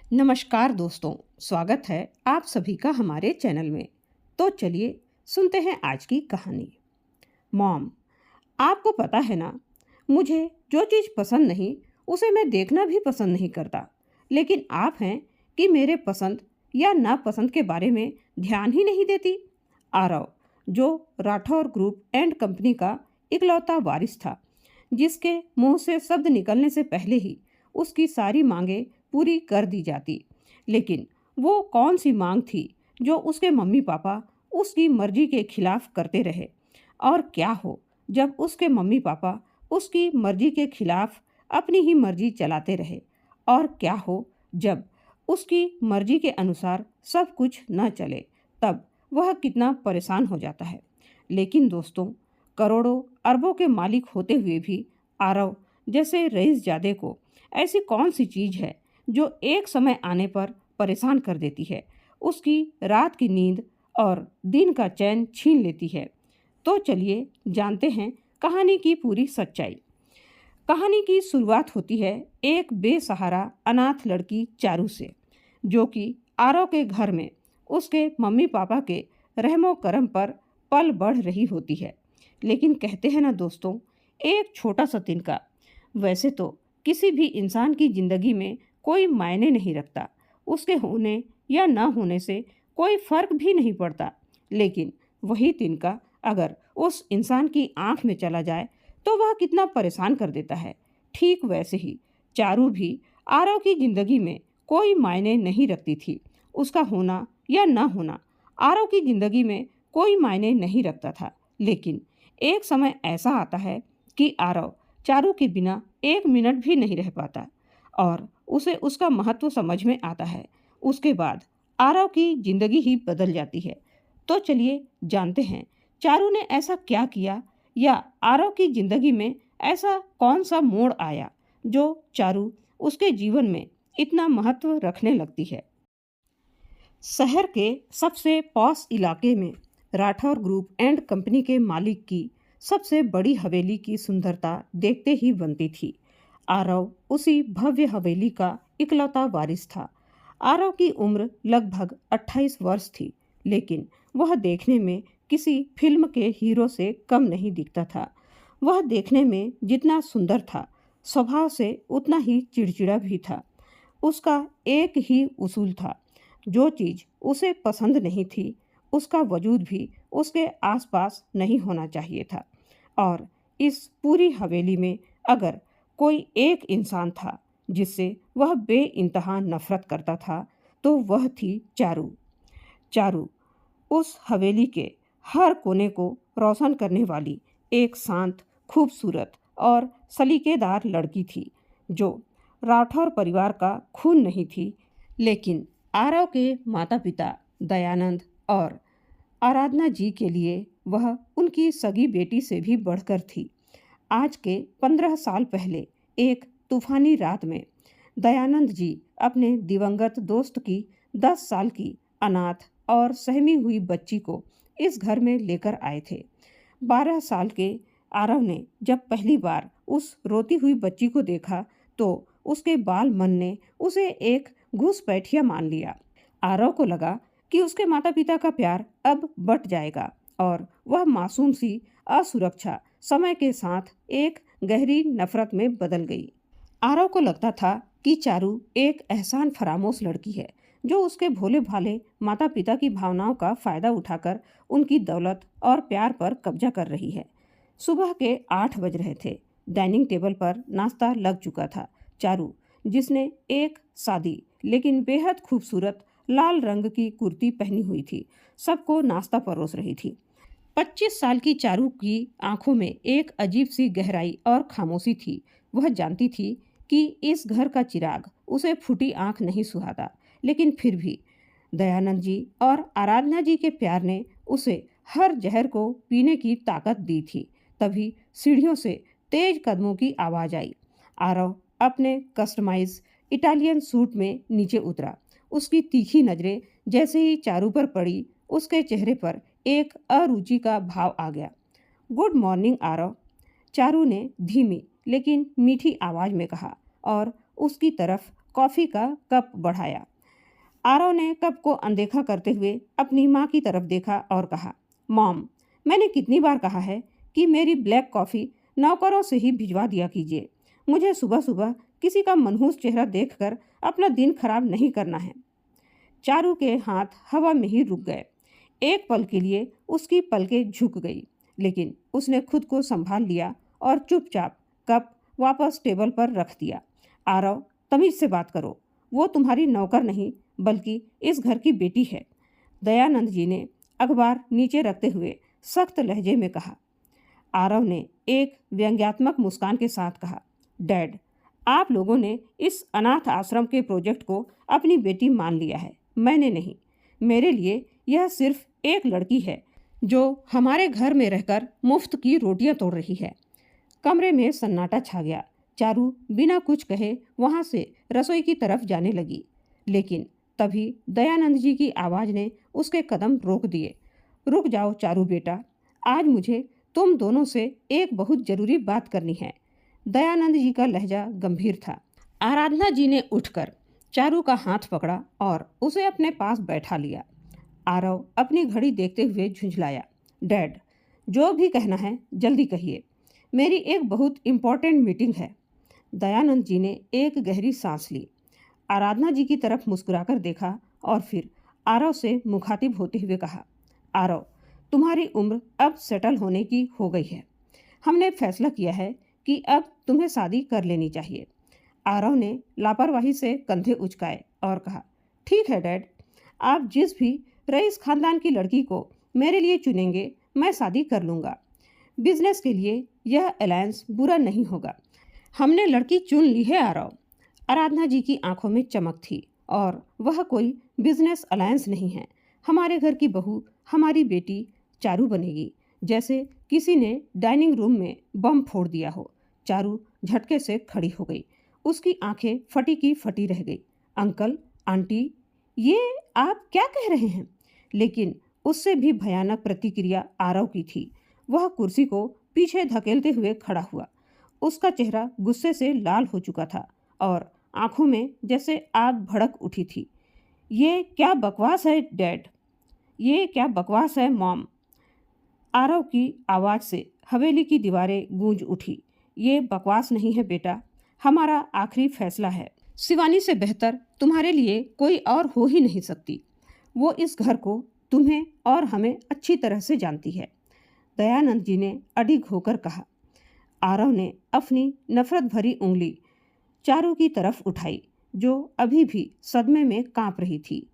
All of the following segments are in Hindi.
नमस्कार दोस्तों, स्वागत है आप सभी का हमारे चैनल में। तो चलिए सुनते हैं आज की कहानी। मॉम, आपको पता है ना, मुझे जो चीज़ पसंद नहीं उसे मैं देखना भी पसंद नहीं करता। लेकिन आप हैं कि मेरे पसंद या नापसंद के बारे में ध्यान ही नहीं देती। आरव, जो राठौर ग्रुप एंड कंपनी का इकलौता वारिस था, जिसके मुंह से शब्द निकलने से पहले ही उसकी सारी मांगें पूरी कर दी जाती। लेकिन वो कौन सी मांग थी जो उसके मम्मी पापा उसकी मर्जी के खिलाफ करते रहे? और क्या हो जब उसके मम्मी पापा उसकी मर्जी के खिलाफ अपनी ही मर्जी चलाते रहे? और क्या हो जब उसकी मर्जी के अनुसार सब कुछ न चले? तब वह कितना परेशान हो जाता है। लेकिन दोस्तों, करोड़ों अरबों के मालिक होते हुए भी आरव जैसे रईसजादे को ऐसी कौन सी चीज़ है जो एक समय आने पर परेशान कर देती है, उसकी रात की नींद और दिन का चैन छीन लेती है? तो चलिए जानते हैं कहानी की पूरी सच्चाई। कहानी की शुरुआत होती है एक बेसहारा अनाथ लड़की चारू से, जो कि आरव के घर में उसके मम्मी पापा के रहमो करम पर पल बढ़ रही होती है। लेकिन कहते हैं ना दोस्तों, एक छोटा सा तिनका वैसे तो किसी भी इंसान की ज़िंदगी में कोई मायने नहीं रखता, उसके होने या न होने से कोई फर्क भी नहीं पड़ता। लेकिन वही तिनका अगर उस इंसान की आंख में चला जाए तो वह कितना परेशान कर देता है। ठीक वैसे ही चारू भी आरव की ज़िंदगी में कोई मायने नहीं रखती थी। उसका होना या न होना आरव की ज़िंदगी में कोई मायने नहीं रखता था। लेकिन एक समय ऐसा आता है कि आरव चारू के बिना एक मिनट भी नहीं रह पाता और उसे उसका महत्व समझ में आता है। उसके बाद आरव की जिंदगी ही बदल जाती है। तो चलिए जानते हैं चारू ने ऐसा क्या किया, या आरव की जिंदगी में ऐसा कौन सा मोड़ आया जो चारू उसके जीवन में इतना महत्व रखने लगती है। शहर के सबसे पॉश इलाके में राठौर ग्रुप एंड कंपनी के मालिक की सबसे बड़ी हवेली की सुंदरता देखते ही बनती थी। आरव उसी भव्य हवेली का इकलौता वारिस था। आरव की उम्र लगभग 28 वर्ष थी, लेकिन वह देखने में किसी फिल्म के हीरो से कम नहीं दिखता था। वह देखने में जितना सुंदर था, स्वभाव से उतना ही चिड़चिड़ा भी था। उसका एक ही उसूल था, जो चीज़ उसे पसंद नहीं थी उसका वजूद भी उसके आसपास नहीं होना चाहिए था। और इस पूरी हवेली में अगर कोई एक इंसान था जिससे वह बेइंतहा नफरत करता था, तो वह थी चारू। चारू उस हवेली के हर कोने को रोशन करने वाली एक शांत, खूबसूरत और सलीकेदार लड़की थी, जो राठौर परिवार का खून नहीं थी, लेकिन आरव के माता पिता दयानंद और आराधना जी के लिए वह उनकी सगी बेटी से भी बढ़कर थी। आज के 15 साल पहले एक तूफानी रात में दयानंद जी अपने दिवंगत दोस्त की 10 साल की अनाथ और सहमी हुई बच्ची को इस घर में लेकर आए थे। 12 साल के आरव ने जब पहली बार उस रोती हुई बच्ची को देखा तो उसके बाल मन ने उसे एक घुसपैठिया मान लिया। आरव को लगा कि उसके माता पिता का प्यार अब बट जाएगा और वह मासूम सी असुरक्षा समय के साथ एक गहरी नफरत में बदल गई। आरव को लगता था कि चारू एक एहसान फरामोश लड़की है, जो उसके भोले भाले माता पिता की भावनाओं का फायदा उठाकर उनकी दौलत और प्यार पर कब्जा कर रही है। सुबह के 8 बज रहे थे। डाइनिंग टेबल पर नाश्ता लग चुका था। चारू, जिसने एक सादी लेकिन बेहद खूबसूरत लाल रंग की कुर्ती पहनी हुई थी, सबको नाश्ता परोस रही थी। 25 साल की चारू की आंखों में एक अजीब सी गहराई और खामोशी थी। वह जानती थी कि इस घर का चिराग उसे फूटी आंख नहीं सुहाता, लेकिन फिर भी दयानंद जी और आराधना जी के प्यार ने उसे हर जहर को पीने की ताकत दी थी। तभी सीढ़ियों से तेज कदमों की आवाज़ आई। आरव अपने कस्टमाइज इटालियन सूट में नीचे उतरा। उसकी तीखी नज़रें जैसे ही चारू पर पड़ी, उसके चेहरे पर एक अरुचि का भाव आ गया। गुड मॉर्निंग आरव, चारू ने धीमी लेकिन मीठी आवाज़ में कहा और उसकी तरफ कॉफ़ी का कप बढ़ाया। आरव ने कप को अनदेखा करते हुए अपनी माँ की तरफ देखा और कहा, मॉम, मैंने कितनी बार कहा है कि मेरी ब्लैक कॉफ़ी नौकरों से ही भिजवा दिया कीजिए। मुझे सुबह सुबह किसी का मनहूस चेहरा देखकर अपना दिन खराब नहीं करना है। चारू के हाथ हवा में ही रुक गए। एक पल के लिए उसकी पलकें झुक गई, लेकिन उसने खुद को संभाल लिया और चुपचाप कप वापस टेबल पर रख दिया। आरव, तमीज से बात करो, वो तुम्हारी नौकर नहीं बल्कि इस घर की बेटी है। दयानंद जी ने अखबार नीचे रखते हुए सख्त लहजे में कहा। आरव ने एक व्यंग्यात्मक मुस्कान के साथ कहा, डैड, आप लोगों ने इस अनाथ आश्रम के प्रोजेक्ट को अपनी बेटी मान लिया है, मैंने नहीं। मेरे लिए यह सिर्फ एक लड़की है जो हमारे घर में रहकर मुफ्त की रोटियां तोड़ रही है। कमरे में सन्नाटा छा गया। चारू बिना कुछ कहे वहां से रसोई की तरफ जाने लगी, लेकिन तभी दयानंद जी की आवाज़ ने उसके कदम रोक दिए। रुक जाओ चारू बेटा, आज मुझे तुम दोनों से एक बहुत जरूरी बात करनी है। दयानंद जी का लहजा गंभीर था। आराधना जी ने उठकर चारू का हाथ पकड़ा और उसे अपने पास बैठा लिया। आरव अपनी घड़ी देखते हुए झुंझलाया, डैड, जो भी कहना है जल्दी कहिए, मेरी एक बहुत इम्पोर्टेंट मीटिंग है। दयानंद जी ने एक गहरी सांस ली, आराधना जी की तरफ मुस्कुराकर देखा और फिर आरव से मुखातिब होते हुए कहा, आरव, तुम्हारी उम्र अब सेटल होने की हो गई है। हमने फैसला किया है कि अब तुम्हें शादी कर लेनी चाहिए। आरव ने लापरवाही से कंधे उचकाए और कहा, ठीक है डैड, आप जिस भी रईस खानदान की लड़की को मेरे लिए चुनेंगे मैं शादी कर लूँगा। बिजनेस के लिए यह अलायंस बुरा नहीं होगा। हमने लड़की चुन ली है आरव। आराधना जी की आंखों में चमक थी, और वह कोई बिजनेस अलायंस नहीं है। हमारे घर की बहू हमारी बेटी चारू बनेगी, जैसे किसी ने डाइनिंग रूम में बम फोड़ दिया हो। चारू झटके से खड़ी हो गई, उसकी आंखें फटी की फटी रह गई। अंकल, आंटी, ये आप क्या कह रहे हैं? लेकिन उससे भी भयानक प्रतिक्रिया आरव की थी। वह कुर्सी को पीछे धकेलते हुए खड़ा हुआ। उसका चेहरा गुस्से से लाल हो चुका था और आंखों में जैसे आग भड़क उठी थी। ये क्या बकवास है डैड? ये क्या बकवास है मॉम? आरव की आवाज़ से हवेली की दीवारें गूंज उठी। ये बकवास नहीं है बेटा, हमारा आखिरी फैसला है। शिवानी से बेहतर तुम्हारे लिए कोई और हो ही नहीं सकती। वो इस घर को, तुम्हें और हमें अच्छी तरह से जानती है। दयानंद जी ने अडिग होकर कहा। आरव ने अपनी नफरत भरी उंगली चारू की तरफ उठाई, जो अभी भी सदमे में कांप रही थी।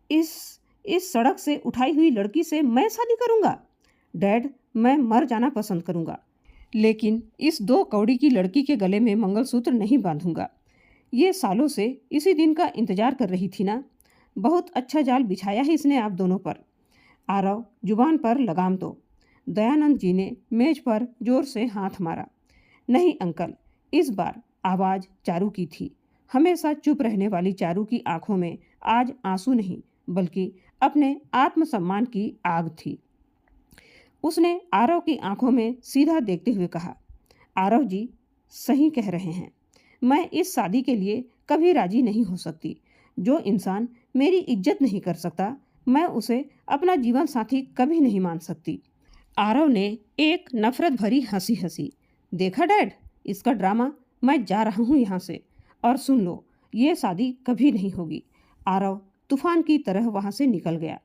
इस सड़क से उठाई हुई लड़की से मैं शादी करूंगा? डैड, मैं मर जाना पसंद करूंगा, लेकिन इस 2 कौड़ी की लड़की के गले में मंगलसूत्र नहीं बांधूंगा। ये सालों से इसी दिन का इंतजार कर रही थी ना। बहुत अच्छा जाल बिछाया है इसने आप दोनों पर। आरव, जुबान पर लगाम दो। दयानंद जी ने मेज पर जोर से हाथ मारा। नहीं अंकल, इस बार आवाज़ चारू की थी। हमेशा चुप रहने वाली चारू की आंखों में आज आंसू नहीं बल्कि अपने आत्मसम्मान की आग थी। उसने आरव की आंखों में सीधा देखते हुए कहा, आरव जी सही कह रहे हैं, मैं इस शादी के लिए कभी राजी नहीं हो सकती। जो इंसान मेरी इज्जत नहीं कर सकता, मैं उसे अपना जीवन साथी कभी नहीं मान सकती। आरव ने एक नफरत भरी हंसी हंसी। देखा डैड, इसका ड्रामा, मैं जा रहा हूँ यहाँ से, और सुन लो, ये शादी कभी नहीं होगी। आरव तूफान की तरह वहाँ से निकल गया।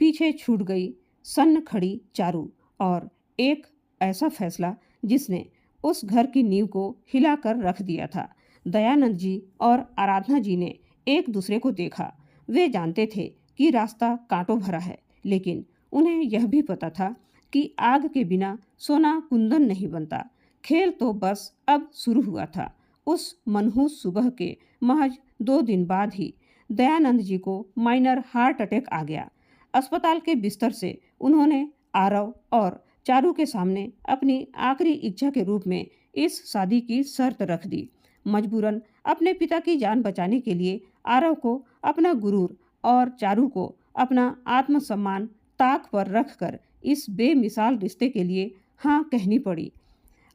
पीछे छूट गई सन्न खड़ी चारू और एक ऐसा फैसला जिसने उस घर की नींव को हिलाकर रख दिया था। दयानंद जी और आराधना जी ने एक दूसरे को देखा। वे जानते थे कि रास्ता कांटों भरा है, लेकिन उन्हें यह भी पता था कि आग के बिना सोना कुंदन नहीं बनता। खेल तो बस अब शुरू हुआ था। उस मनहूस सुबह के महज 2 दिन बाद ही दयानंद जी को माइनर हार्ट अटैक आ गया। अस्पताल के बिस्तर से उन्होंने आरव और चारू के सामने अपनी आखिरी इच्छा के रूप में इस शादी की शर्त रख दी। मजबूरन अपने पिता की जान बचाने के लिए आरव को अपना गुरूर और चारू को अपना आत्मसम्मान ताक पर रखकर इस बेमिसाल रिश्ते के लिए हाँ कहनी पड़ी।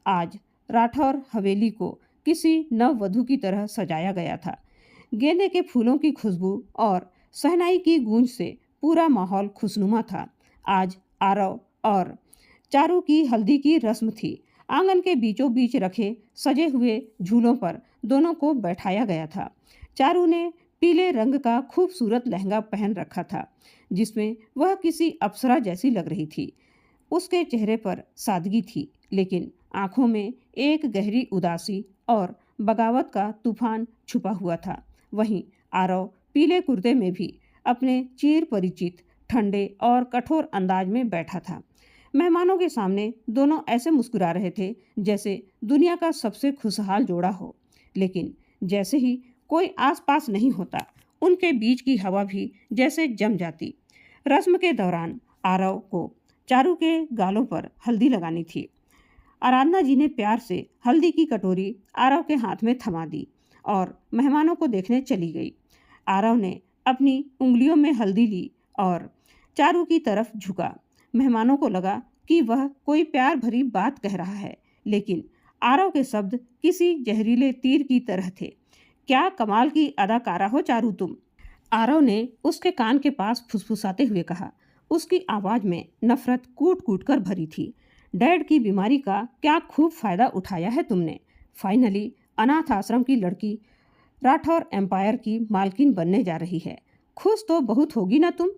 आज राठौर हवेली को किसी नववधू की तरह सजाया गया था। गेंदे के फूलों की खुशबू और शहनाई की गूंज से पूरा माहौल खुशनुमा था। आज आरव और चारू की हल्दी की रस्म थी। आंगन के बीचों बीच रखे सजे हुए झूलों पर दोनों को बैठाया गया था। चारू ने पीले रंग का खूबसूरत लहंगा पहन रखा था, जिसमें वह किसी अप्सरा जैसी लग रही थी। उसके चेहरे पर सादगी थी, लेकिन आंखों में एक गहरी उदासी और बगावत का तूफान छुपा हुआ था। वहीं आरव पीले कुर्ते में भी अपने चिर परिचित ठंडे और कठोर अंदाज में बैठा था। मेहमानों के सामने दोनों ऐसे मुस्कुरा रहे थे जैसे दुनिया का सबसे खुशहाल जोड़ा हो। लेकिन जैसे ही कोई आसपास नहीं होता, उनके बीच की हवा भी जैसे जम जाती। रस्म के दौरान आरव को चारू के गालों पर हल्दी लगानी थी। आराधना जी ने प्यार से हल्दी की कटोरी आरव के हाथ में थमा दी और मेहमानों को देखने चली गई। आरव ने अपनी उंगलियों में हल्दी ली और चारू की तरफ झुका। मेहमानों को लगा कि वह कोई प्यार भरी बात कह रहा है, लेकिन आरव के शब्द किसी जहरीले तीर की तरह थे। क्या कमाल की अदाकारा हो चारू तुम, आरव ने उसके कान के पास फुसफुसाते हुए कहा। उसकी आवाज में नफरत कूट कूट कर भरी थी। डैड की बीमारी का क्या खूब फायदा उठाया है तुमने। फाइनली अनाथ आश्रम की लड़की राठौर एम्पायर की मालकिन बनने जा रही है। खुश तो बहुत होगी ना तुम।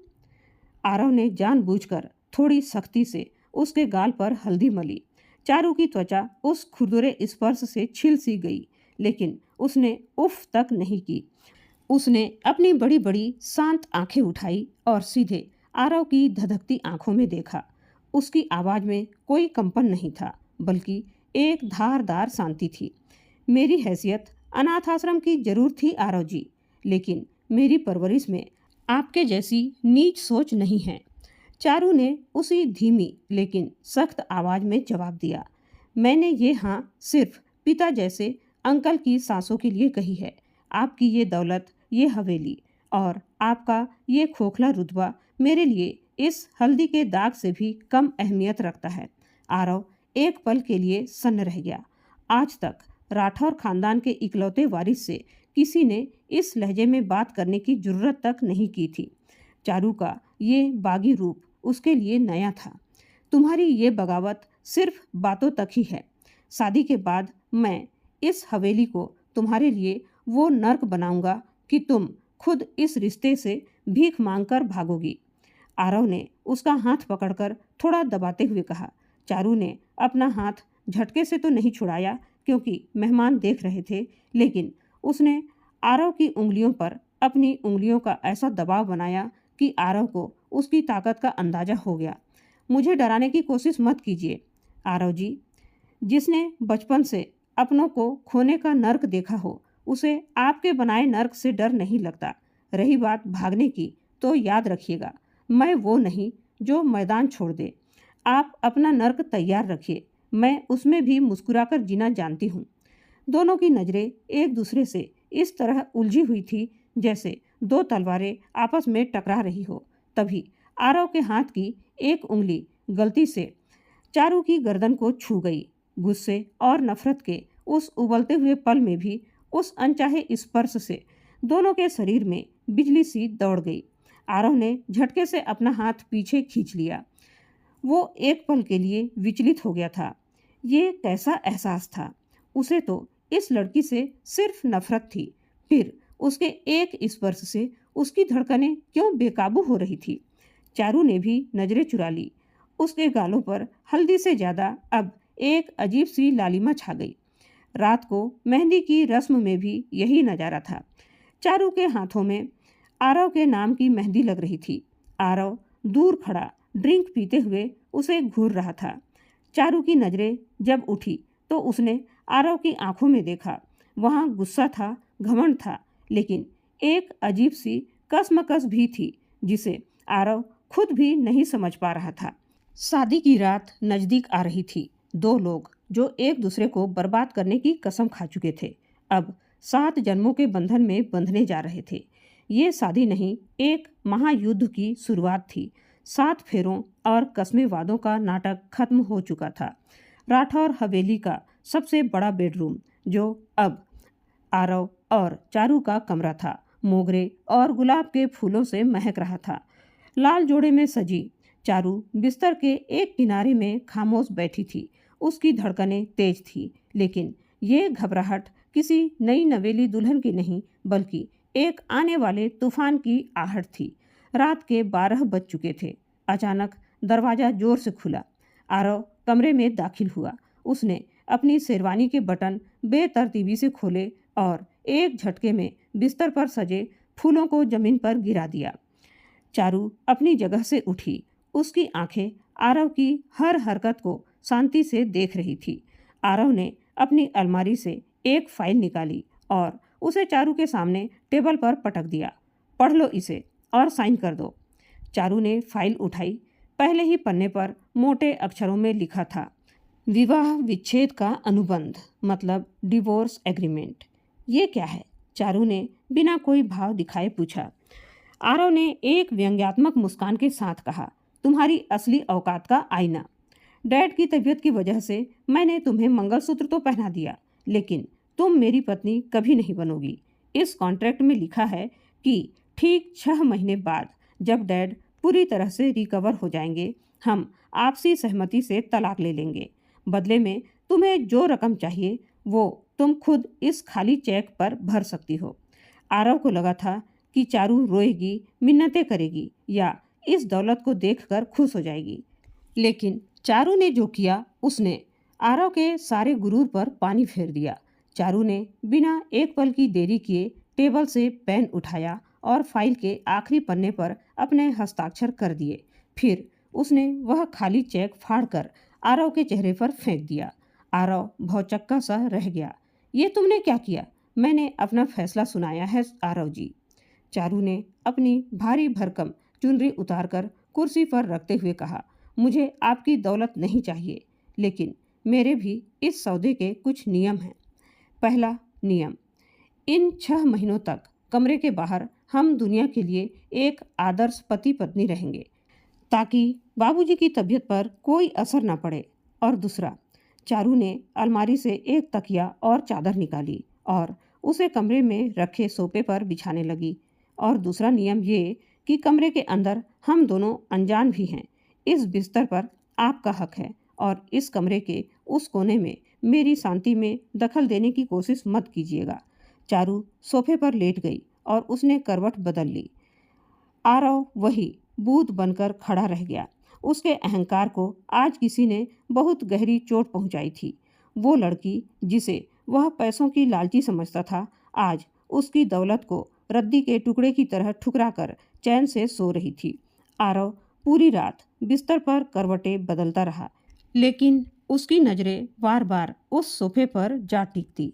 आरव ने जानबूझकर थोड़ी सख्ती से उसके गाल पर हल्दी मली। चारू की त्वचा उस खुरदुरे स्पर्श से छिल सी गई, लेकिन उसने उफ तक नहीं की। उसने अपनी बड़ी बड़ी शांत आंखें उठाई और सीधे आरव की धधकती आंखों में देखा। उसकी आवाज में कोई कंपन नहीं था, बल्कि एक धारदार शांति थी। मेरी हैसियत अनाथ आश्रम की जरूर थी आरव जी, लेकिन मेरी परवरिश में आपके जैसी नीच सोच नहीं है। चारू ने उसी धीमी लेकिन सख्त आवाज में जवाब दिया। मैंने ये हाँ सिर्फ पिता जैसे अंकल की सांसों के लिए कही है। आपकी ये दौलत, ये हवेली और आपका ये खोखला रुतबा मेरे लिए इस हल्दी के दाग से भी कम अहमियत रखता है। आरव एक पल के लिए सन्न रह गया। आज तक राठौर खानदान के इकलौते वारिस से किसी ने इस लहजे में बात करने की जुर्रत तक नहीं की थी। चारू का ये बागी रूप उसके लिए नया था। तुम्हारी ये बगावत सिर्फ बातों तक ही है। शादी के बाद मैं इस हवेली को तुम्हारे लिए वो नर्क बनाऊंगा कि तुम खुद इस रिश्ते से भीख मांगकर भागोगी। आरव ने उसका हाथ पकड़कर थोड़ा दबाते हुए कहा। चारू ने अपना हाथ झटके से तो नहीं छुड़ाया, क्योंकि मेहमान देख रहे थे, लेकिन उसने आरव की उंगलियों पर अपनी उंगलियों का ऐसा दबाव बनाया कि आरव को उसकी ताकत का अंदाजा हो गया। मुझे डराने की कोशिश मत कीजिए आरव जी। जिसने बचपन से अपनों को खोने का नर्क देखा हो, उसे आपके बनाए नर्क से डर नहीं लगता। रही बात भागने की, तो याद रखिएगा, मैं वो नहीं जो मैदान छोड़ दे। आप अपना नर्क तैयार रखिए, मैं उसमें भी मुस्कुराकर जीना जानती हूँ। दोनों की नज़रें एक दूसरे से इस तरह उलझी हुई थी जैसे दो तलवारें आपस में टकरा रही हो। तभी आरव के हाथ की एक उंगली गलती से चारू की गर्दन को छू गई। गुस्से और नफरत के उस उबलते हुए पल में भी उस अनचाहे स्पर्श से दोनों के शरीर में बिजली सी दौड़ गई। आरव ने झटके से अपना हाथ पीछे खींच लिया। वो एक पल के लिए विचलित हो गया था। ये कैसा एहसास था? उसे तो इस लड़की से सिर्फ नफरत थी, फिर उसके एक स्पर्श से उसकी धड़कनें क्यों बेकाबू हो रही थी? चारू ने भी नजरें चुरा ली। उसके गालों पर हल्दी से ज्यादा अब एक अजीब सी लालिमा छा गई। रात को मेहंदी की रस्म में भी यही नजारा था। चारू के हाथों में आरव के नाम की मेहंदी लग रही थी। आरव दूर खड़ा ड्रिंक पीते हुए उसे घूर रहा था। चारू की नजरें जब उठी तो उसने आरव की आंखों में देखा। वहाँ गुस्सा था, घमंड था, लेकिन एक अजीब सी कसमकस भी थी जिसे आरव खुद भी नहीं समझ पा रहा था। शादी की रात नजदीक आ रही थी। दो लोग जो एक दूसरे को बर्बाद करने की कसम खा चुके थे, अब 7 जन्मों के बंधन में बंधने जा रहे थे। ये शादी नहीं, एक महायुद्ध की शुरुआत थी। 7 फेरों और कस्मे वादों का नाटक खत्म हो चुका था। राठौर हवेली का सबसे बड़ा बेडरूम, जो अब आरव और चारू का कमरा था। मोगरे और गुलाब के फूलों से महक रहा था। लाल जोड़े में सजी चारू बिस्तर के एक किनारे में खामोश बैठी थी। उसकी धड़कनें तेज थी, लेकिन ये घबराहट किसी नई नवेली दुल्हन की नहीं, बल्कि एक आने वाले तूफान की आहट थी। रात के 12 बज चुके थे। अचानक दरवाज़ा जोर से खुला। आरव कमरे में दाखिल हुआ। उसने अपनी शेरवानी के बटन बेतरतीबी से खोले और एक झटके में बिस्तर पर सजे फूलों को जमीन पर गिरा दिया। चारू अपनी जगह से उठी। उसकी आंखें आरव की हर हरकत को शांति से देख रही थी। आरव ने अपनी अलमारी से एक फाइल निकाली और उसे चारू के सामने टेबल पर पटक दिया। पढ़ लो इसे और साइन कर दो। चारू ने फाइल उठाई। पहले ही पन्ने पर मोटे अक्षरों में लिखा था, विवाह विच्छेद का अनुबंध, मतलब डिवोर्स एग्रीमेंट। ये क्या है? चारू ने बिना कोई भाव दिखाए पूछा। आरव ने एक व्यंग्यात्मक मुस्कान के साथ कहा, तुम्हारी असली औकात का आईना। डैड की तबीयत की वजह से मैंने तुम्हें मंगलसूत्र तो पहना दिया, लेकिन तुम मेरी पत्नी कभी नहीं बनोगी। इस कॉन्ट्रैक्ट में लिखा है कि ठीक 6 महीने बाद जब डैड पूरी तरह से रिकवर हो जाएंगे, हम आपसी सहमति से तलाक ले लेंगे। बदले में तुम्हें जो रकम चाहिए वो तुम खुद इस खाली चेक पर भर सकती हो। आरव को लगा था कि चारू रोएगी, मिन्नतें करेगी या इस दौलत को देखकर खुश हो जाएगी, लेकिन चारू ने जो किया उसने आरव के सारे गुरूर पर पानी फेर दिया। चारू ने बिना एक पल की देरी किए टेबल से पेन उठाया और फाइल के आखिरी पन्ने पर अपने हस्ताक्षर कर दिए। फिर उसने वह खाली चेक फाड़कर आरव के चेहरे पर फेंक दिया। आरव भौचक्का सा रह गया। ये तुमने क्या किया? मैंने अपना फैसला सुनाया है आरव जी। चारू ने अपनी भारी भरकम चुनरी उतारकर कुर्सी पर रखते हुए कहा, मुझे आपकी दौलत नहीं चाहिए, लेकिन मेरे भी इस सौदे के कुछ नियम हैं। पहला नियम, इन 6 महीनों तक कमरे के बाहर हम दुनिया के लिए एक आदर्श पति पत्नी रहेंगे, ताकि बाबूजी की तबीयत पर कोई असर न पड़े। और दूसरा, चारू ने अलमारी से एक तकिया और चादर निकाली और उसे कमरे में रखे सोफे पर बिछाने लगी। और दूसरा नियम ये कि कमरे के अंदर हम दोनों अनजान भी हैं। इस बिस्तर पर आपका हक है और इस कमरे के उस कोने में मेरी शांति में दखल देने की कोशिश मत कीजिएगा। चारू सोफे पर लेट गई और उसने करवट बदल ली। आरव वही बूथ बनकर खड़ा रह गया। उसके अहंकार को आज किसी ने बहुत गहरी चोट पहुंचाई थी। वो लड़की जिसे वह पैसों की लालची समझता था, आज उसकी दौलत को रद्दी के टुकड़े की तरह ठुकरा कर चैन से सो रही थी। आरव पूरी रात बिस्तर पर करवटें बदलता रहा, लेकिन उसकी नज़रें बार बार उस सोफे पर जा टिकती।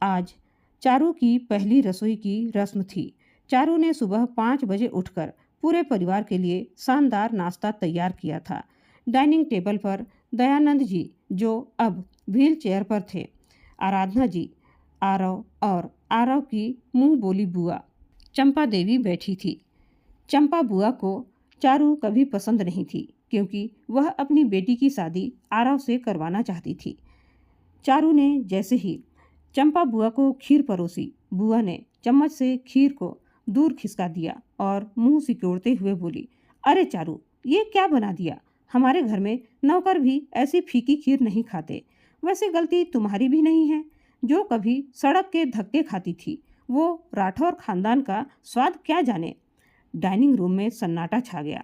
आज चारू की पहली रसोई की रस्म थी। चारू ने सुबह 5 बजे उठकर पूरे परिवार के लिए शानदार नाश्ता तैयार किया था। डाइनिंग टेबल पर दयानंद जी, जो अब व्हील चेयर पर थे, आराधना जी, आरव और आरव की मुंह बोली बुआ चंपा देवी बैठी थी। चंपा बुआ को चारू कभी पसंद नहीं थी, क्योंकि वह अपनी बेटी की शादी आरव से करवाना चाहती थी। चारू ने जैसे ही चंपा बुआ को खीर परोसी, बुआ ने चम्मच से खीर को दूर खिसका दिया और मुंह सिकोड़ते हुए बोली, अरे चारू, ये क्या बना दिया? हमारे घर में नौकर भी ऐसी फीकी खीर नहीं खाते। वैसे गलती तुम्हारी भी नहीं है। जो कभी सड़क के धक्के खाती थी, वो राठौर खानदान का स्वाद क्या जाने। डाइनिंग रूम में सन्नाटा छा गया।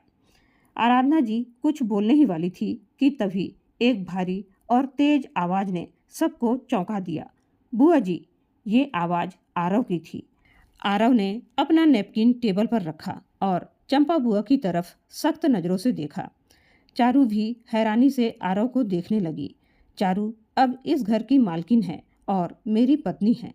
आराधना जी कुछ बोलने ही वाली थी कि तभी एक भारी और तेज आवाज ने सबको चौंका दिया। बुआ जी! ये आवाज आरव की थी। आरव ने अपना नैपकिन टेबल पर रखा और चंपा बुआ की तरफ सख्त नज़रों से देखा। चारू भी हैरानी से आरव को देखने लगी। चारू अब इस घर की मालकिन है और मेरी पत्नी है।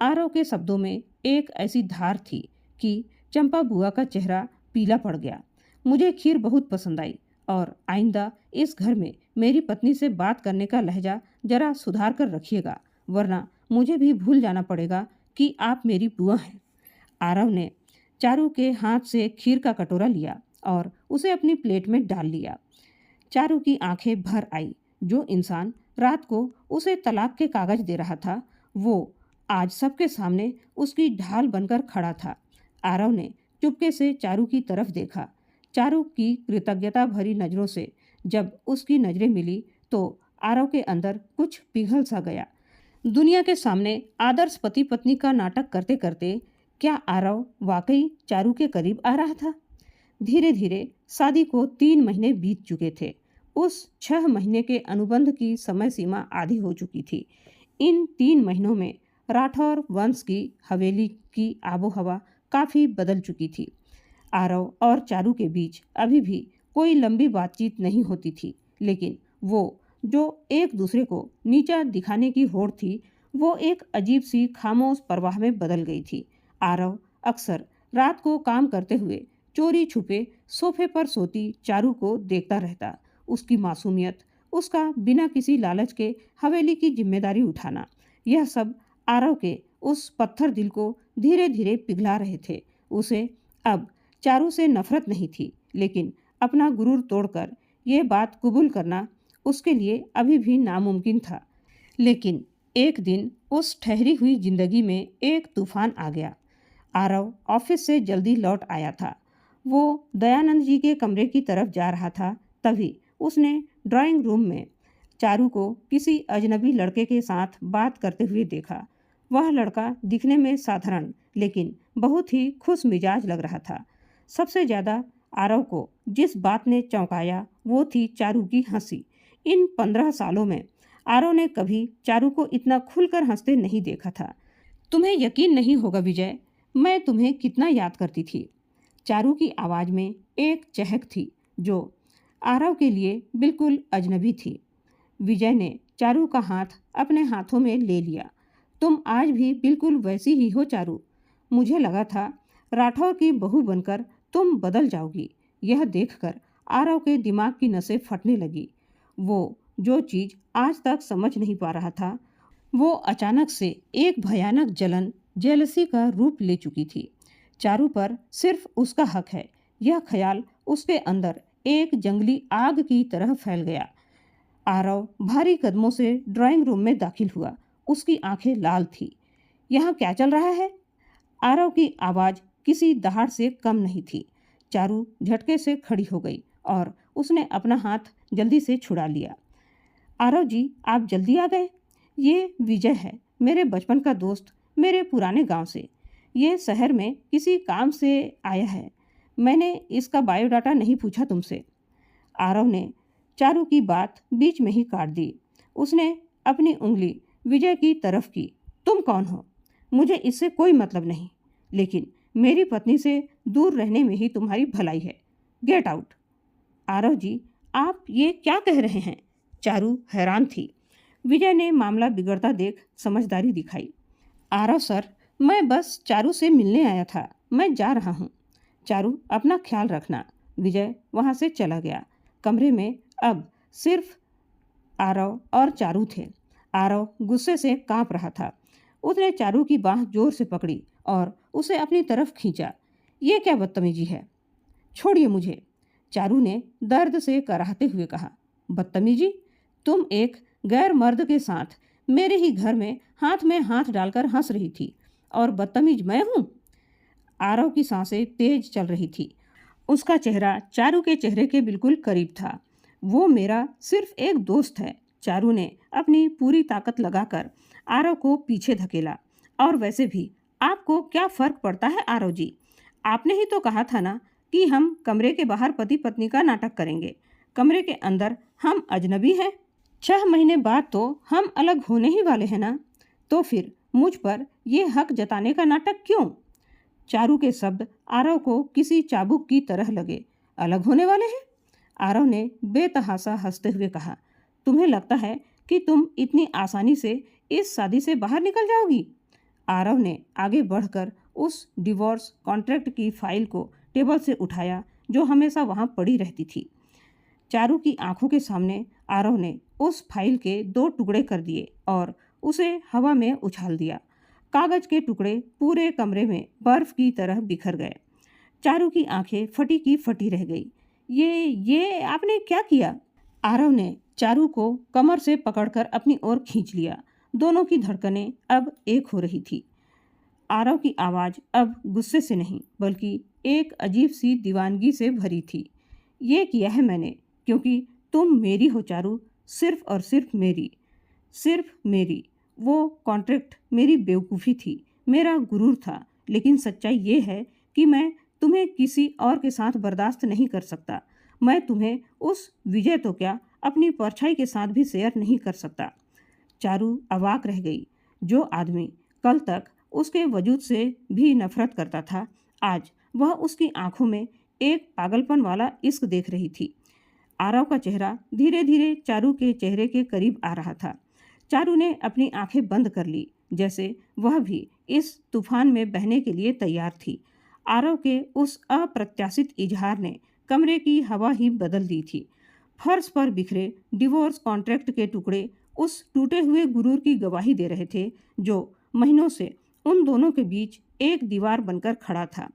आरव के शब्दों में एक ऐसी धार थी कि चंपा बुआ का चेहरा पीला पड़ गया। मुझे खीर बहुत पसंद आई और आइंदा इस घर में मेरी पत्नी से बात करने का लहजा जरा सुधार कर रखिएगा, वरना मुझे भी भूल जाना पड़ेगा कि आप मेरी बुआ हैं। आरव ने चारू के हाथ से खीर का कटोरा लिया और उसे अपनी प्लेट में डाल लिया। चारू की आंखें भर आई। जो इंसान रात को उसे तलाक के कागज दे रहा था, वो आज सबके सामने उसकी ढाल बनकर खड़ा था। आरव ने चुपके से चारू की तरफ देखा। चारू की कृतज्ञता भरी नजरों से जब उसकी नजरें मिली तो आरव के अंदर कुछ पिघल सा गया। दुनिया के सामने आदर्श पति पत्नी का नाटक करते करते क्या आरव वाकई चारू के करीब आ रहा था? धीरे धीरे शादी को 3 महीने बीत चुके थे। उस 6 महीने के अनुबंध की समय सीमा आधी हो चुकी थी। इन 3 महीनों में राठौर वंश की हवेली की आबो हवा काफी बदल चुकी थी। आरव और चारू के बीच अभी भी कोई लंबी बातचीत नहीं होती थी, लेकिन वो जो एक दूसरे को नीचा दिखाने की होड़ थी, वो एक अजीब सी खामोश परवाह में बदल गई थी। आरव अक्सर रात को काम करते हुए चोरी छुपे सोफे पर सोती चारू को देखता रहता। उसकी मासूमियत, उसका बिना किसी लालच के हवेली की जिम्मेदारी उठाना, यह सब आरव के उस पत्थर दिल को धीरे धीरे पिघला रहे थे। उसे अब चारू से नफरत नहीं थी, लेकिन अपना गुरूर तोड़कर ये बात कबूल करना उसके लिए अभी भी नामुमकिन था। लेकिन एक दिन उस ठहरी हुई जिंदगी में एक तूफान आ गया। आरव ऑफिस से जल्दी लौट आया था। वो दयानंद जी के कमरे की तरफ जा रहा था, तभी उसने ड्राइंग रूम में चारू को किसी अजनबी लड़के के साथ बात करते हुए देखा। वह लड़का दिखने में साधारण लेकिन बहुत ही खुश मिजाज लग रहा था। सबसे ज़्यादा आरव को जिस बात ने चौंकाया वो थी चारू की हंसी। इन 15 सालों में आरव ने कभी चारू को इतना खुलकर हंसते नहीं देखा था। तुम्हें यकीन नहीं होगा विजय, मैं तुम्हें कितना याद करती थी। चारू की आवाज़ में एक चहक थी जो आरव के लिए बिल्कुल अजनबी थी। विजय ने चारू का हाथ अपने हाथों में ले लिया। तुम आज भी बिल्कुल वैसी ही हो चारू। मुझे लगा था राठौर की बहू बनकर तुम बदल जाओगी। यह देखकर आरव के दिमाग की नसें फटने लगी। वो जो चीज़ आज तक समझ नहीं पा रहा था, वो अचानक से एक भयानक जलन, जेलसी का रूप ले चुकी थी। चारू पर सिर्फ उसका हक है, यह ख्याल उसके अंदर एक जंगली आग की तरह फैल गया। आरव भारी कदमों से ड्राइंग रूम में दाखिल हुआ। उसकी आंखें लाल थी। यहाँ क्या चल रहा है? आरव की आवाज़ किसी दहाड़ से कम नहीं थी। चारू झटके से खड़ी हो गई और उसने अपना हाथ जल्दी से छुड़ा लिया। आरव जी, आप जल्दी आ गए। ये विजय है, मेरे बचपन का दोस्त, मेरे पुराने गांव से। ये शहर में किसी काम से आया है। मैंने इसका बायोडाटा नहीं पूछा तुमसे। आरव ने चारू की बात बीच में ही काट दी। उसने अपनी उंगली विजय की तरफ की। तुम कौन हो? मुझे इससे कोई मतलब नहीं, लेकिन मेरी पत्नी से दूर रहने में ही तुम्हारी भलाई है। Get out. आरव जी, आप ये क्या कह रहे हैं? चारू हैरान थी। विजय ने मामला बिगड़ता देख समझदारी दिखाई। आरव सर, मैं बस चारू से मिलने आया था। मैं जा रहा हूँ। चारू, अपना ख्याल रखना। विजय वहाँ से चला गया। कमरे में अब सिर्फ आरव और चारू थे। आरव गुस्से से कांप रहा था। उसने चारू की बाह जोर से पकड़ी और उसे अपनी तरफ खींचा। ये क्या बदतमीजी है? छोड़िए मुझे, चारू ने दर्द से कराहते हुए कहा। बदतमीजी? तुम एक गैर मर्द के साथ मेरे ही घर में हाथ डालकर हंस रही थी और बदतमीज मैं हूँ? आरव की सांसें तेज चल रही थी। उसका चेहरा चारू के चेहरे के बिल्कुल करीब था। वो मेरा सिर्फ एक दोस्त है। चारू ने अपनी पूरी ताकत लगाकर आरव को पीछे धकेला। और वैसे भी आपको क्या फर्क पड़ता है आरव जी? आपने ही तो कहा था ना कि हम कमरे के बाहर पति पत्नी का नाटक करेंगे, कमरे के अंदर हम अजनबी हैं। 6 महीने बाद तो हम अलग होने ही वाले हैं ना, तो फिर मुझ पर ये हक जताने का नाटक क्यों? चारू के शब्द आरव को किसी चाबुक की तरह लगे। अलग होने वाले हैं? आरव ने बेतहासा हंसते हुए कहा। तुम्हें लगता है कि तुम इतनी आसानी से इस शादी से बाहर निकल जाओगी? आरव ने आगे बढ़कर उस डिवोर्स कॉन्ट्रैक्ट की फाइल को टेबल से उठाया जो हमेशा वहाँ पड़ी रहती थी। चारू की आंखों के सामने आरव ने उस फाइल के 2 टुकड़े कर दिए और उसे हवा में उछाल दिया। कागज के टुकड़े पूरे कमरे में बर्फ की तरह बिखर गए। चारू की आंखें फटी की फटी रह गई। ये आपने क्या किया? आरव ने चारू को कमर से पकड़कर अपनी ओर खींच लिया। दोनों की धड़कनें अब एक हो रही थी। आरव की आवाज़ अब गुस्से से नहीं बल्कि एक अजीब सी दीवानगी से भरी थी। ये किया है मैंने क्योंकि तुम मेरी हो चारू, सिर्फ और सिर्फ मेरी, सिर्फ मेरी। वो कॉन्ट्रैक्ट मेरी बेवकूफ़ी थी, मेरा गुरूर था, लेकिन सच्चाई ये है कि मैं तुम्हें किसी और के साथ बर्दाश्त नहीं कर सकता। मैं तुम्हें उस विजय तो क्या अपनी परछाई के साथ भी शेयर नहीं कर सकता। चारू अवाक रह गई। जो आदमी कल तक उसके वजूद से भी नफरत करता था, आज वह उसकी आंखों में एक पागलपन वाला इश्क देख रही थी। आरव का चेहरा धीरे धीरे चारू के चेहरे के करीब आ रहा था। चारू ने अपनी आंखें बंद कर ली, जैसे वह भी इस तूफान में बहने के लिए तैयार थी। आरव के उस अप्रत्याशित इजहार ने कमरे की हवा ही बदल दी थी। फर्श पर बिखरे डिवोर्स कॉन्ट्रैक्ट के टुकड़े उस टूटे हुए गुरूर की गवाही दे रहे थे जो महीनों से उन दोनों के बीच एक दीवार बनकर खड़ा था।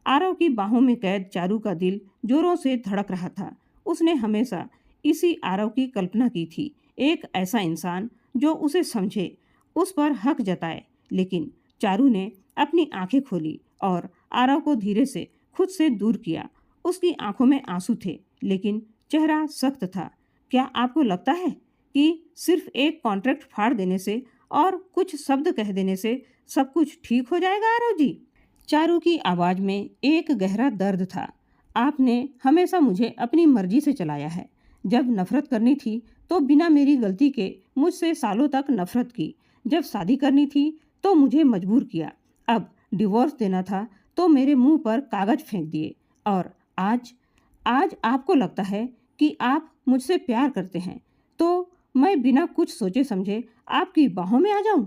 आरव की बाहों में कैद चारू का दिल जोरों से धड़क रहा था। उसने हमेशा इसी आरव की कल्पना की थी, एक ऐसा इंसान जो उसे समझे, उस पर हक जताए। लेकिन चारू ने अपनी आंखें खोली और आरव को धीरे से खुद से दूर किया। उसकी आंखों में आंसू थे, लेकिन चेहरा सख्त था। क्या आपको लगता है कि सिर्फ एक कॉन्ट्रैक्ट फाड़ देने से और कुछ शब्द कह देने से सब कुछ ठीक हो जाएगा आरव जी? चारू की आवाज़ में एक गहरा दर्द था। आपने हमेशा मुझे अपनी मर्जी से चलाया है। जब नफरत करनी थी तो बिना मेरी गलती के मुझसे सालों तक नफरत की। जब शादी करनी थी तो मुझे मजबूर किया। अब डिवोर्स देना था तो मेरे मुंह पर कागज फेंक दिए। और आज आज आपको लगता है कि आप मुझसे प्यार करते हैं तो मैं बिना कुछ सोचे समझे आपकी बाहों में आ जाऊं?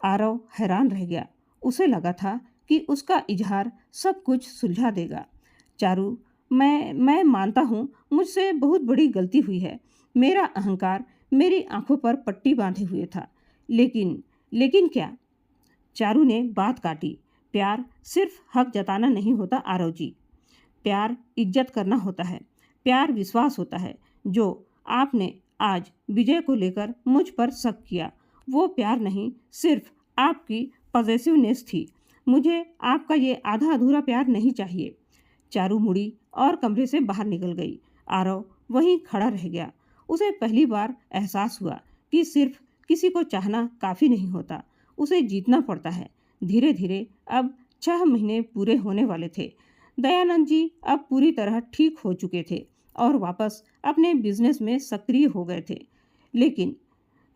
आरव हैरान रह गया। उसे लगा था कि उसका इजहार सब कुछ सुलझा देगा। चारू, मैं मानता हूँ मुझसे बहुत बड़ी गलती हुई है। मेरा अहंकार मेरी आंखों पर पट्टी बांधे हुए था। लेकिन क्या? चारू ने बात काटी। प्यार सिर्फ हक जताना नहीं होता आरव जी। प्यार इज्जत करना होता है। प्यार विश्वास होता है। जो आपने आज विजय को लेकर मुझ पर शक किया, वो प्यार नहीं, सिर्फ आपकी पॉजेसिवनेस थी। मुझे आपका ये आधा अधूरा प्यार नहीं चाहिए। चारू मुड़ी और कमरे से बाहर निकल गई। आरव वहीं खड़ा रह गया। उसे पहली बार एहसास हुआ कि सिर्फ किसी को चाहना काफ़ी नहीं होता, उसे जीतना पड़ता है। धीरे धीरे अब 6 महीने पूरे होने वाले थे। दयानंद जी अब पूरी तरह ठीक हो चुके थे और वापस अपने बिजनेस में सक्रिय हो गए थे। लेकिन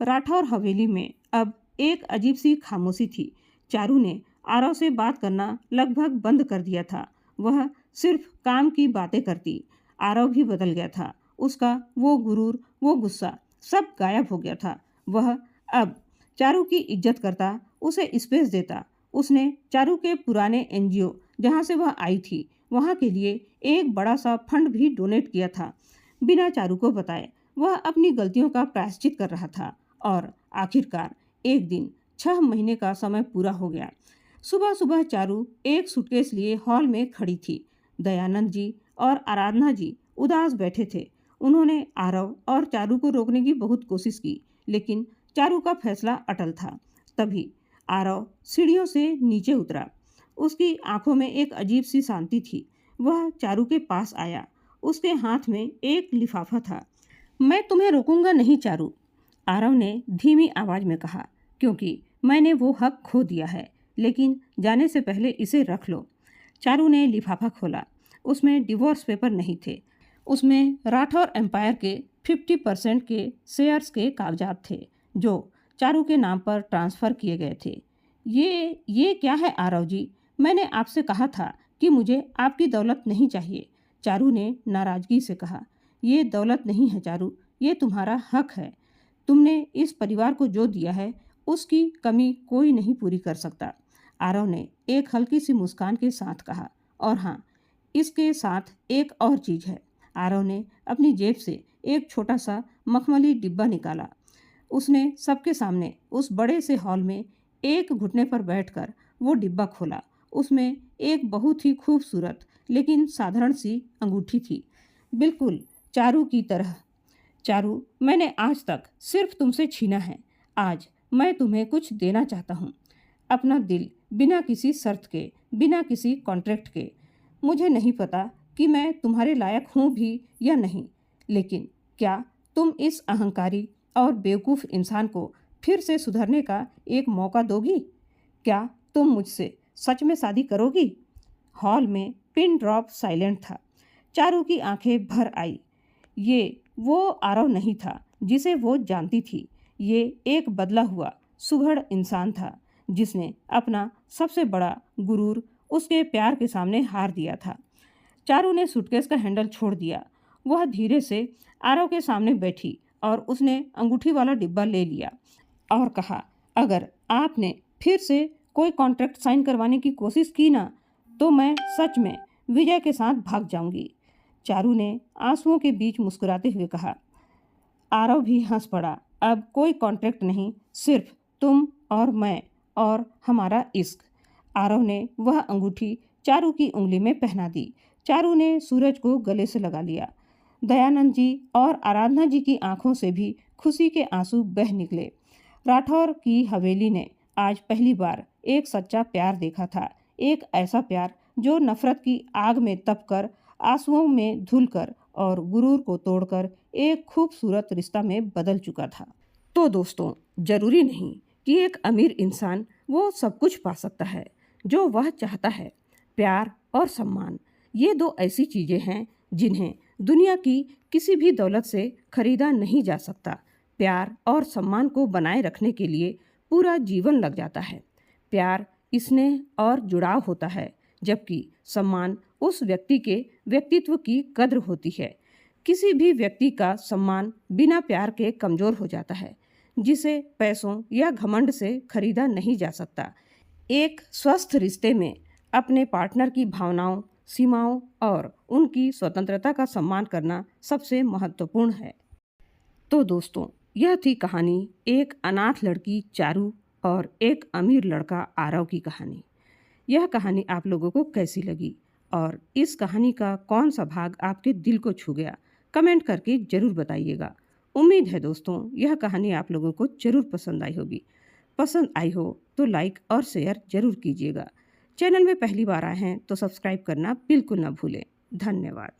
राठौर हवेली में अब एक अजीब सी खामोशी थी। चारू ने आरव से बात करना लगभग बंद कर दिया था। वह सिर्फ काम की बातें करती। आरव भी बदल गया था। उसका वो गुरूर, वो गुस्सा सब गायब हो गया था। वह अब चारू की इज्जत करता, उसे स्पेस देता। उसने चारू के पुराने एनजीओ जहाँ से वह आई थी वहाँ के लिए एक बड़ा सा फंड भी डोनेट किया था, बिना चारू को बताए। वह अपनी गलतियों का प्रायश्चित कर रहा था। और आखिरकार एक दिन 6 महीने का समय पूरा हो गया। सुबह सुबह चारू एक सूटकेस लिए हॉल में खड़ी थी। दयानंद जी और आराधना जी उदास बैठे थे। उन्होंने आरव और चारू को रोकने की बहुत कोशिश की, लेकिन चारू का फैसला अटल था। तभी आरव सीढ़ियों से नीचे उतरा। उसकी आंखों में एक अजीब सी शांति थी। वह चारू के पास आया। उसके हाथ में एक लिफाफा था। मैं तुम्हें रोकूंगा नहीं चारू, आरव ने धीमी आवाज में कहा, क्योंकि मैंने वो हक खो दिया है। लेकिन जाने से पहले इसे रख लो। चारू ने लिफाफा खोला। उसमें डिवोर्स पेपर नहीं थे। उसमें राठौर एम्पायर के 50% के शेयर्स के कागजात थे जो चारू के नाम पर ट्रांसफ़र किए गए थे। ये क्या है आरव जी? मैंने आपसे कहा था कि मुझे आपकी दौलत नहीं चाहिए। चारू ने नाराज़गी से कहा। ये दौलत नहीं है चारू, ये तुम्हारा हक है। तुमने इस परिवार को जो दिया है उसकी कमी कोई नहीं पूरी कर सकता। आरव ने एक हल्की सी मुस्कान के साथ कहा। और हाँ, इसके साथ एक और चीज़ है। आरव ने अपनी जेब से एक छोटा सा मखमली डिब्बा निकाला। उसने सबके सामने उस बड़े से हॉल में एक घुटने पर बैठकर वो डिब्बा खोला। उसमें एक बहुत ही खूबसूरत लेकिन साधारण सी अंगूठी थी, बिल्कुल चारू की तरह। चारू, मैंने आज तक सिर्फ तुमसे छीना है। आज मैं तुम्हें कुछ देना चाहता हूँ, अपना दिल, बिना किसी शर्त के, बिना किसी कॉन्ट्रैक्ट के। मुझे नहीं पता कि मैं तुम्हारे लायक हूँ भी या नहीं, लेकिन क्या तुम इस अहंकारी और बेवकूफ़ इंसान को फिर से सुधरने का एक मौका दोगी? क्या तुम मुझसे सच में शादी करोगी? हॉल में पिन ड्रॉप साइलेंट था। चारू की आंखें भर आई। ये वो आरव नहीं था जिसे वो जानती थी। ये एक बदला हुआ सुघड़ इंसान था जिसने अपना सबसे बड़ा गुरूर उसके प्यार के सामने हार दिया था। चारू ने सूटकेस का हैंडल छोड़ दिया। वह धीरे से आरव के सामने बैठी और उसने अंगूठी वाला डिब्बा ले लिया और कहा, अगर आपने फिर से कोई कॉन्ट्रैक्ट साइन करवाने की कोशिश की ना, तो मैं सच में विजय के साथ भाग जाऊंगी। चारू ने आंसुओं के बीच मुस्कुराते हुए कहा। आरव भी हंस पड़ा। अब कोई कॉन्ट्रैक्ट नहीं, सिर्फ तुम और मैं और हमारा इश्क। आरव ने वह अंगूठी चारू की उंगली में पहना दी। चारू ने सूरज को गले से लगा लिया। दयानंद जी और आराधना जी की आंखों से भी खुशी के आंसू बह निकले। राठौर की हवेली ने आज पहली बार एक सच्चा प्यार देखा था, एक ऐसा प्यार जो नफरत की आग में तपकर, आंसुओं में धुलकर और गुरूर को तोड़कर एक खूबसूरत रिश्ता में बदल चुका था। तो दोस्तों, जरूरी नहीं कि एक अमीर इंसान वो सब कुछ पा सकता है जो वह चाहता है। प्यार और सम्मान, ये दो ऐसी चीज़ें हैं जिन्हें दुनिया की किसी भी दौलत से खरीदा नहीं जा सकता। प्यार और सम्मान को बनाए रखने के लिए पूरा जीवन लग जाता है। प्यार स्नेह और जुड़ाव होता है, जबकि सम्मान उस व्यक्ति के व्यक्तित्व की कद्र होती है। किसी भी व्यक्ति का सम्मान बिना प्यार के कमज़ोर हो जाता है, जिसे पैसों या घमंड से खरीदा नहीं जा सकता। एक स्वस्थ रिश्ते में अपने पार्टनर की भावनाओं, सीमाओं और उनकी स्वतंत्रता का सम्मान करना सबसे महत्वपूर्ण है। तो दोस्तों, यह थी कहानी एक अनाथ लड़की चारू और एक अमीर लड़का आरव की कहानी। यह कहानी आप लोगों को कैसी लगी और इस कहानी का कौन सा भाग आपके दिल को छू गया, कमेंट करके ज़रूर बताइएगा। उम्मीद है दोस्तों, यह कहानी आप लोगों को ज़रूर पसंद आई होगी। पसंद आई हो तो लाइक और शेयर ज़रूर कीजिएगा। चैनल में पहली बार आए हैं तो सब्सक्राइब करना बिल्कुल ना भूलें। धन्यवाद।